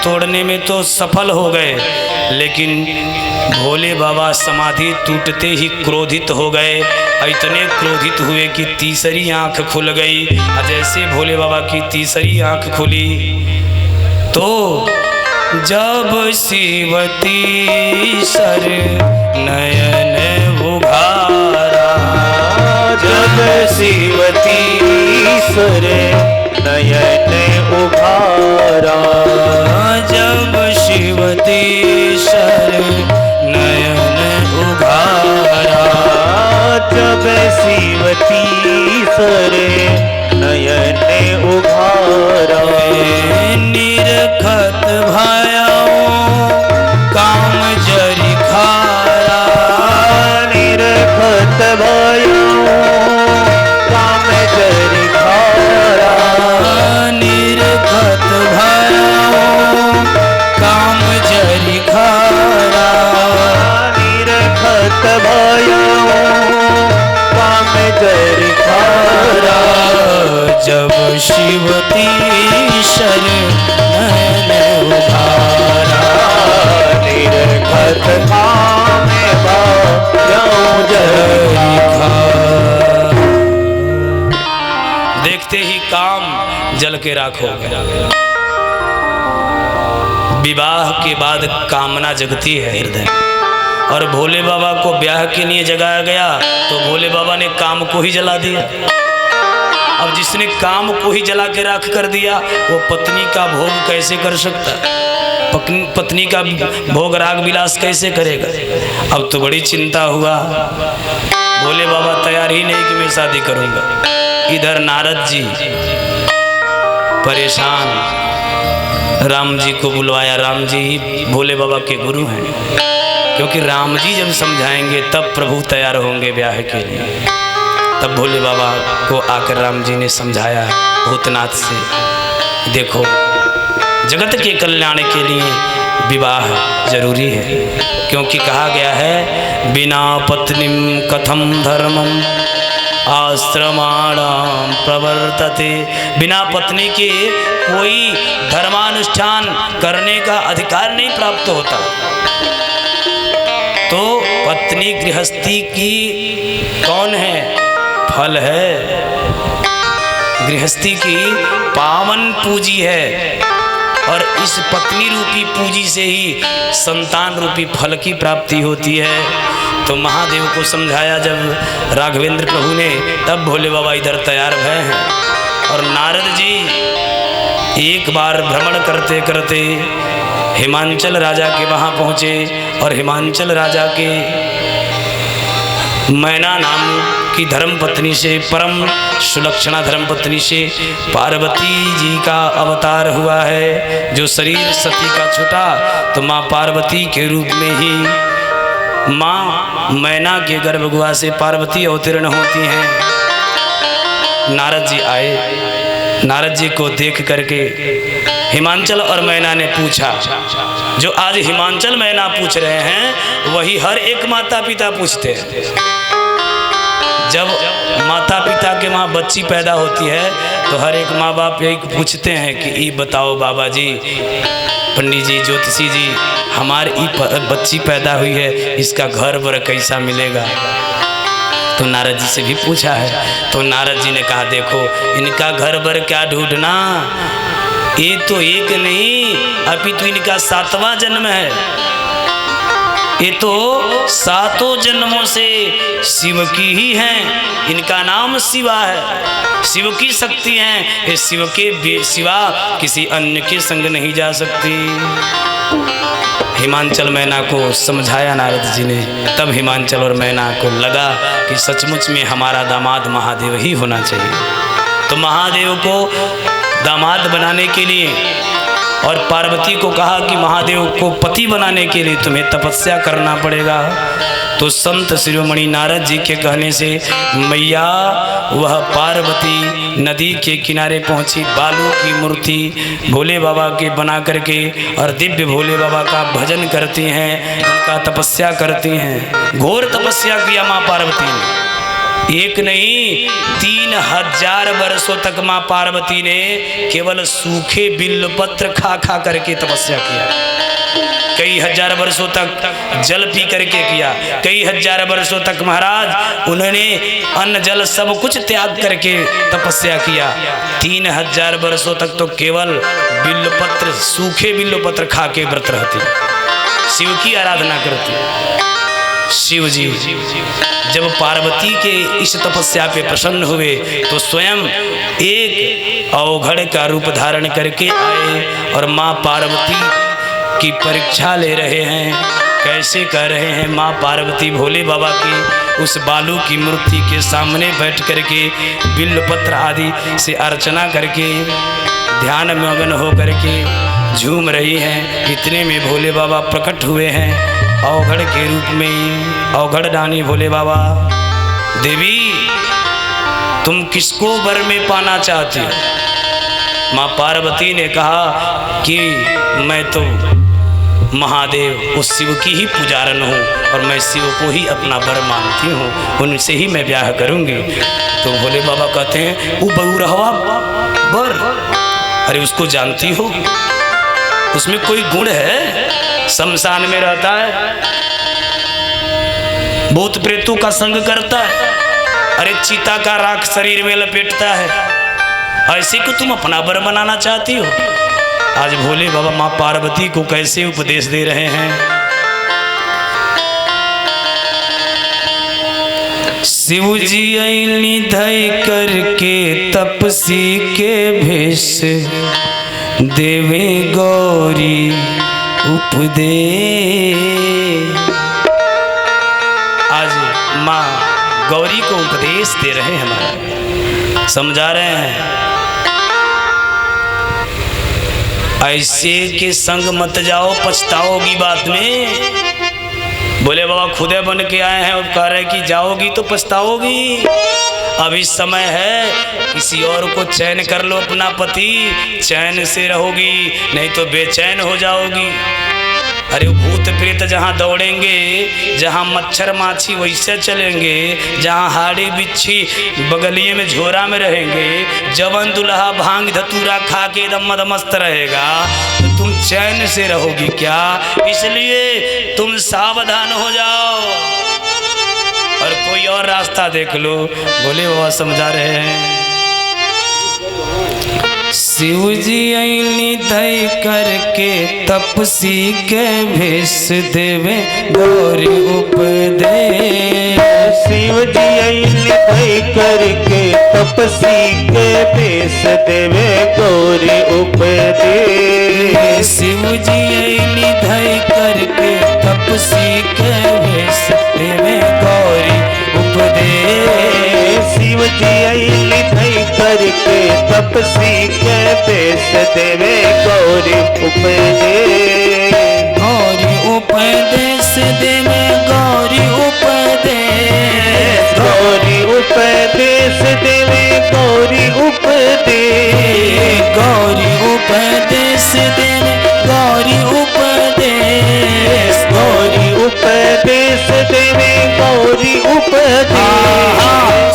तोड़ने में तो सफल हो गए, लेकिन भोले बाबा समाधि टूटते ही क्रोधित हो गए। इतने क्रोधित हुए कि तीसरी आंख खुल गई। जैसे भोले बाबा की तीसरी आंख खुली तो जब शिवती सर नयन उघारा, जब शिवती सर नयन उघारा, जब शिवती सर नयन उघारा, जब शिवती सर नयन उघारा, निरखत भयाओ काम जरी खारा, निरखत भयो काम जरी खारा, निरखत भयाओ काम जरी खारा, निरखत भयो काम जरी खारा, जब शिवती शर नयन उघारा, निरखत काम भयो जरी खारा। देखते ही काम जल के राख हो गया। विवाह के बाद कामना जगती है हृदय, और भोले बाबा को ब्याह के लिए जगाया गया तो भोले बाबा ने काम को ही जला दिया। अब जिसने काम को ही जला के राख कर दिया वो पत्नी का भोग कैसे कर सकता है? पत्नी का भोग राग विलास कैसे करेगा? अब तो बड़ी चिंता हुआ। भोले बाबा तैयार ही नहीं कि मैं शादी करूंगा। इधर नारद जी परेशान, राम जी को बुलवाया। राम जी भोले बाबा के गुरु हैं, क्योंकि राम जी जब समझाएंगे तब प्रभु तैयार होंगे ब्याह के लिए। तब भोले बाबा को आकर राम जी ने समझाया भूतनाथ से, देखो जगत के कल्याण के लिए विवाह जरूरी है, क्योंकि कहा गया है बिना पत्नीम कथम धर्मम आश्रमाणाम प्रवर्तते। बिना पत्नी के कोई धर्मानुष्ठान करने का अधिकार नहीं प्राप्त होता। तो पत्नी गृहस्थी की कौन है? फल है। गृहस्थी की पावन पूंजी है, और इस पत्नी रूपी पूंजी से ही संतान रूपी फल की प्राप्ति होती है। तो महादेव को समझाया जब राघवेंद्र प्रभु ने, तब भोले बाबा इधर तैयार भय हैं। और नारद जी एक बार भ्रमण करते करते हिमांचल राजा के वहाँ पहुँचे, और हिमांचल राजा के मैना नाम की धर्मपत्नी से, परम सुलक्षणा धर्मपत्नी से पार्वती जी का अवतार हुआ है। जो शरीर सती का छूटा तो माँ पार्वती के रूप में ही माँ मैना के गर्भगुहा से पार्वती अवतीर्ण होती हैं। नारद जी आए, नारद जी को देख करके हिमांचल और मैना ने पूछा, जो आज हिमांचल मैना पूछ रहे हैं वही हर एक माता पिता पूछते हैं। जब माता पिता के माँ बच्ची पैदा होती है तो हर एक माँ बाप यही पूछते हैं कि ये बताओ बाबा जी, पंडित जी, ज्योतिषी जी, हमारी बच्ची पैदा हुई है, इसका घर बर कैसा मिलेगा? तो नारद जी से भी पूछा है। तो नारद जी ने कहा, देखो इनका घर बर क्या ढूंढना, ये तो एक नहीं अपितु इनका 7वां जन्म है। ये तो 7 जन्मों से शिव की ही हैं, इनका नाम शिवा है, शिव की शक्ति हैं। ये शिव के सिवा किसी अन्य के संग नहीं जा सकती। हिमांचल मैना को समझाया नारद जी ने। तब हिमांचल और मैना को लगा कि सचमुच में हमारा दामाद महादेव ही होना चाहिए। तो महादेव को दामाद बनाने के लिए और पार्वती को कहा कि महादेव को पति बनाने के लिए तुम्हें तपस्या करना पड़ेगा। तो संत शिरोमणि नारद जी के कहने से मैया वह पार्वती नदी के किनारे पहुंची, बालू की मूर्ति भोले बाबा के बना करके और दिव्य भोले बाबा का भजन करती हैं, उनका तपस्या करती हैं। घोर तपस्या किया माँ पार्वती ने। एक नहीं 3000 वर्षों तक माँ पार्वती ने केवल सूखे बिल्वपत्र खा खा करके तपस्या किया। कई हजार वर्षों तक जल पी करके किया, कई हजार वर्षों तक महाराज उन्होंने अन्न जल सब कुछ त्याग करके तपस्या किया। 3000 वर्षों तक तो केवल बिल्वपत्र, सूखे बिल्वपत्र खा के व्रत रहती, शिव की आराधना करती। शिव जी जब पार्वती के इस तपस्या पे प्रसन्न हुए तो स्वयं एक अवघड़ का रूप धारण करके आए और माँ पार्वती की परीक्षा ले रहे हैं। कैसे कर रहे हैं? माँ पार्वती भोले बाबा की उस बालू की मूर्ति के सामने बैठ करके बिल्वपत्र आदि से अर्चना करके ध्यान में मग्न हो करके झूम रही हैं। इतने में भोले बाबा प्रकट हुए हैं अवघड़ के रूप में। अवघड़ दानी भोले बाबा, देवी तुम किसको वर में पाना चाहती हो? माँ पार्वती ने कहा कि मैं तो महादेव उस शिव की ही पुजारन हूँ और मैं शिव को ही अपना वर मानती हूँ, उनसे ही मैं ब्याह करूँगी। तो भोले बाबा कहते हैं वो बहुरहवा वर, अरे उसको जानती हो? उसमें कोई गुण है? शमशान में रहता है, भूत प्रेतों का संग करता है, अरे चीता का राख शरीर में लपेटता है, ऐसे को तुम अपना वर बनाना चाहती हो? आज भोले बाबा माँ पार्वती को कैसे उपदेश दे रहे हैं। शिव जी अइली धई करके तपसी के भेष, देवे गौरी उपदेश। आज माँ गौरी को उपदेश दे रहे हैं, हमारा समझा रहे हैं ऐसे के संग मत जाओ, पछताओगी बाद में। बोले बाबा खुदे बन के आए हैं और कह रहे कि जाओगी तो पछताओगी। अभी समय है, किसी और को चैन कर लो, अपना पति, चैन से रहोगी, नहीं तो बेचैन हो जाओगी। अरे भूत प्रेत जहाँ दौड़ेंगे, जहाँ मच्छर माछी वैसे चलेंगे, जहाँ हाड़ी बिच्छी बगलिए में झोरा में रहेंगे, जवन दुल्हा भांग धतूरा खा के एकदम मदमस्त रहेगा, तो तुम चैन से रहोगी क्या? इसलिए तुम सावधान हो जाओ और कोई और रास्ता देख लो। बोले बाबा समझा रहे हैं। शिव जी अइली धई करके तपसी के भेष, देवे गौरी उपदेश। शिव जी अइली धई करके तपसी के भेष, देवे गौरी उपदेश। शिव जी अइली धई करके तपसी के भेष, देवे गौरी उपदेश। शिव जी अइली धई करके तपसी के भेष, देवे गौरी उपदेश। गौरी उपदेश देवे गौरी उपदेश। गौरी उपदेश देवे गौरी उपदेश। गौरी उपदेश देवे गौरी उपदेश। गौरी उपदेश देवे गौरी उपदेश।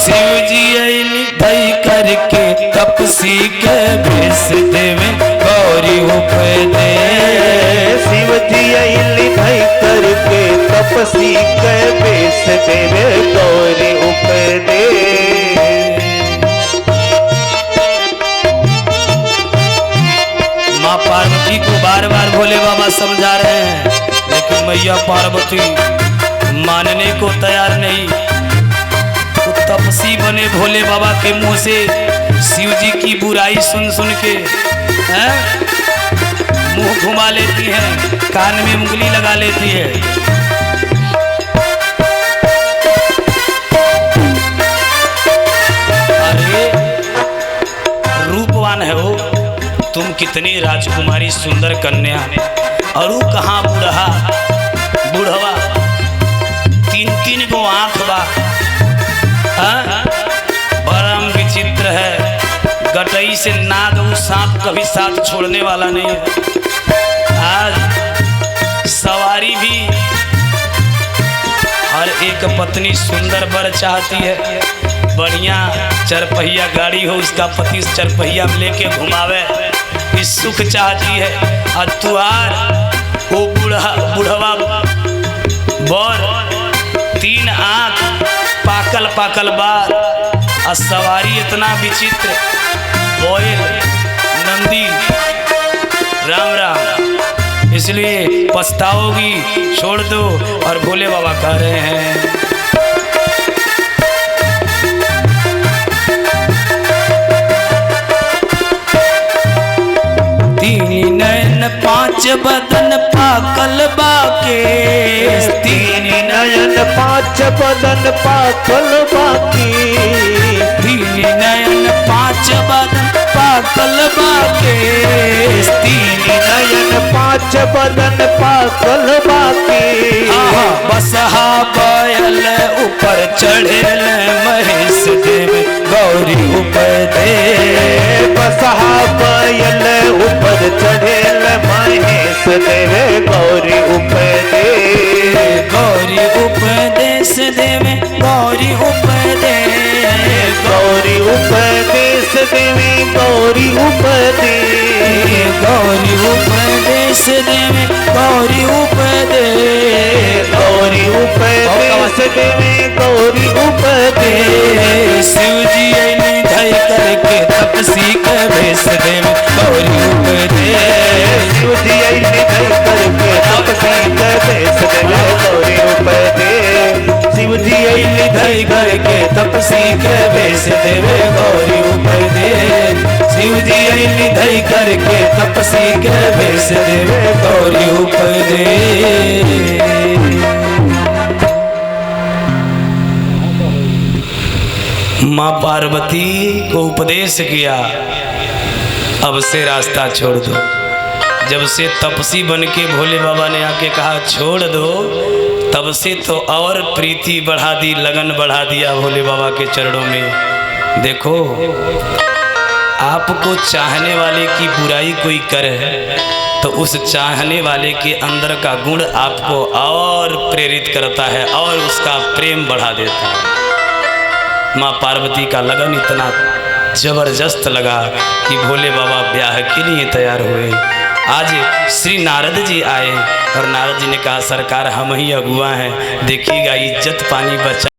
शिव जी अइली धई करके तपसी के भेष, देवे गौरी उपदेश। शिव जी अइली धई करके तपसी के भेष, देवे गौरी उपदेश। माँ पार्वती को बार बार भोले बाबा समझा रहे हैं, लेकिन मैया पार्वती मानने को तैयार नहीं। तो तपसी बने भोले बाबा के मुंह से शिव जी की बुराई सुन सुन के मुंह घुमा लेती है, कान में उंगली लगा लेती है। अरे रूपवान है वो, तुम कितनी राजकुमारी सुंदर कन्या, और वो कहाँ बुढ़वा 3-3 गो आँख बा, परम विचित्र है। गटई से नाद वो सांप कभी साथ छोड़ने वाला नहीं है। आज सवारी भी और एक एक पत्नी सुंदर वर चाहती है, बढ़िया चरपहिया गाड़ी हो, उसका पति चरपहिया में लेके घुमावे, इस सुख चाहती है। और तुहार वो बुढ़वा बर, 3 आँख, पाकल पाकल बार, और सवारी इतना विचित्र, बोयल नंदी, राम राम। इसलिए पछताओगी, छोड़ दो। और भोले बाबा कह रहे हैं, तीन नयन 5 बदन पाकल बाके, 3 नयन 5 बदन पाकल बाकी, 3 नयन 5 बदन पाकल बाके, 3 नयन 5 बदन पाकल बाकी। बसहा बैल ऊपर चढ़ेल महेश देव गौरी ऊपर दे, बसहा बैल ऊपर चढ़ेल महेश देव गौरी ऊपर दे, गौरी उपदेश देवे गौरी उपदेश, गौरी उपदेश देवे गौरी उपदेश, गौरी उपदेश देवे गौरी उपदेश, गौरी उपदेश देवे गौरी उपदेश। शिव जी अइली धई करके तपसी के भेष देवे गौरी उपदेश, शिव जी अइली धई करके तपसी के भेष देवे गौरी उपदेश, शिव जी अइली धई करके तपसी के भेष देवे गौरी उपदेश, शिव जी अइली धई करके तपसी के भेष देवे गौरी उपदेश। माँ पार्वती को उपदेश किया, अब से रास्ता छोड़ दो। जब से तपसी बन के भोले बाबा ने आके कहा छोड़ दो, तब से तो और प्रीति बढ़ा दी, लगन बढ़ा दिया भोले बाबा के चरणों में। देखो, आपको चाहने वाले की बुराई कोई करे तो उस चाहने वाले के अंदर का गुण आपको और प्रेरित करता है और उसका प्रेम बढ़ा देता है। माँ पार्वती का लगन इतना जबरदस्त लगा कि भोले बाबा ब्याह के लिए तैयार हुए। आज श्री नारद जी आए और नारद जी ने कहा सरकार हम ही अगुआ हैं, देखिएगा इज्जत पानी बचा